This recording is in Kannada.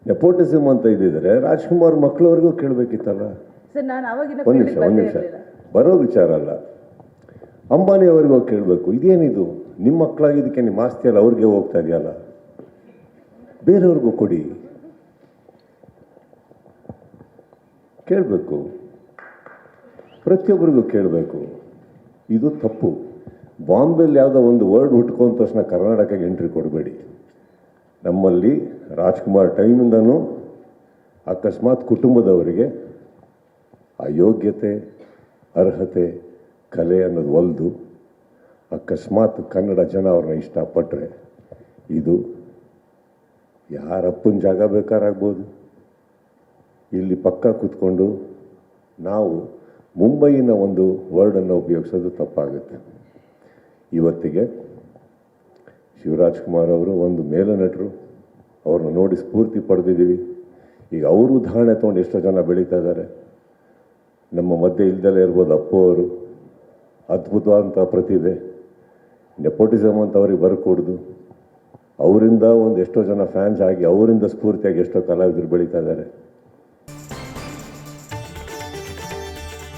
ನೆಪೋಟಿಸಮ್ ಅಂತ ಇದ್ದಿದ್ರೆ ರಾಜ್ಕುಮಾರ್ ಮಕ್ಕಳವ್ರಿಗೂ ಕೇಳಬೇಕಿತ್ತಲ್ಲ. ಒಂದು ನಿಮಿಷ ಬರೋ ವಿಚಾರ ಅಲ್ಲ. ಅಂಬಾನಿ ಅವ್ರಿಗೂ ಕೇಳಬೇಕು, ಇದೇನಿದು ನಿಮ್ಮ ಮಕ್ಕಳಾಗಿದ್ದಕ್ಕೆ ನಿಮ್ಮ ಆಸ್ತಿ ಅಲ್ಲ ಅವ್ರಿಗೆ ಹೋಗ್ತಾ ಇದೆಯಲ್ಲ, ಬೇರೆಯವ್ರಿಗೂ ಕೊಡಿ, ಕೇಳಬೇಕು, ಪ್ರತಿಯೊಬ್ಬರಿಗೂ ಕೇಳಬೇಕು. ಇದು ತಪ್ಪು. ಬಾಂಬೆಲಿ ಯಾವುದೋ ಒಂದು ವರ್ಡ್ ಹುಟ್ಕೊಂಡ ತಕ್ಷಣ ಕರ್ನಾಟಕಕ್ಕೆ ಎಂಟ್ರಿ ಕೊಡಬೇಡಿ. ನಮ್ಮಲ್ಲಿ ರಾಜ್ಕುಮಾರ್ ಟೈಮಿಂದನೂ ಅಕಸ್ಮಾತ್ ಕುಟುಂಬದವರಿಗೆ ಆ ಯೋಗ್ಯತೆ, ಅರ್ಹತೆ, ಕಲೆ ಅನ್ನೋದು ಒಲ್ದು ಅಕಸ್ಮಾತ್ ಕನ್ನಡ ಜನ ಅವ್ರನ್ನ ಇಷ್ಟಪಟ್ಟರೆ ಇದು ಯಾರಪ್ಪನ ಜಾಗ ಬೇಕಾರಾಗ್ಬೋದು. ಇಲ್ಲಿ ಪಕ್ಕ ಕೂತ್ಕೊಂಡು ನಾವು ಮುಂಬೈನ ಒಂದು ವರ್ಡನ್ನು ಉಪಯೋಗಿಸೋದು ತಪ್ಪಾಗುತ್ತೆ. ಇವತ್ತಿಗೆ ಶಿವರಾಜ್ ಕುಮಾರ್ ಅವರು ಒಂದು ಮೇಲುನಟರು, ಅವ್ರನ್ನ ನೋಡಿ ಸ್ಫೂರ್ತಿ ಪಡೆದಿದ್ದೀವಿ. ಈಗ ಅವರು ಉದಾಹರಣೆ ತೊಗೊಂಡು ಎಷ್ಟೋ ಜನ ಬೆಳೀತಾ ಇದ್ದಾರೆ. ನಮ್ಮ ಮಧ್ಯೆ ಇಲ್ದಲೇ ಇರ್ಬೋದು ಅಪ್ಪು ಅವರು, ಅದ್ಭುತವಾದಂಥ ಪ್ರತಿಭೆ. ನೆಪೋಟಿಸಮ್ ಅಂತ ಅವ್ರಿಗೆ ಬರ್ಕೊಡ್ದು ಅವರಿಂದ ಒಂದು ಎಷ್ಟೋ ಜನ ಫ್ಯಾನ್ಸ್ ಆಗಿ ಅವರಿಂದ ಸ್ಫೂರ್ತಿಯಾಗಿ ಎಷ್ಟೋ ಕಲಾವಿದರು ಬೆಳೀತಾ ಇದ್ದಾರೆ.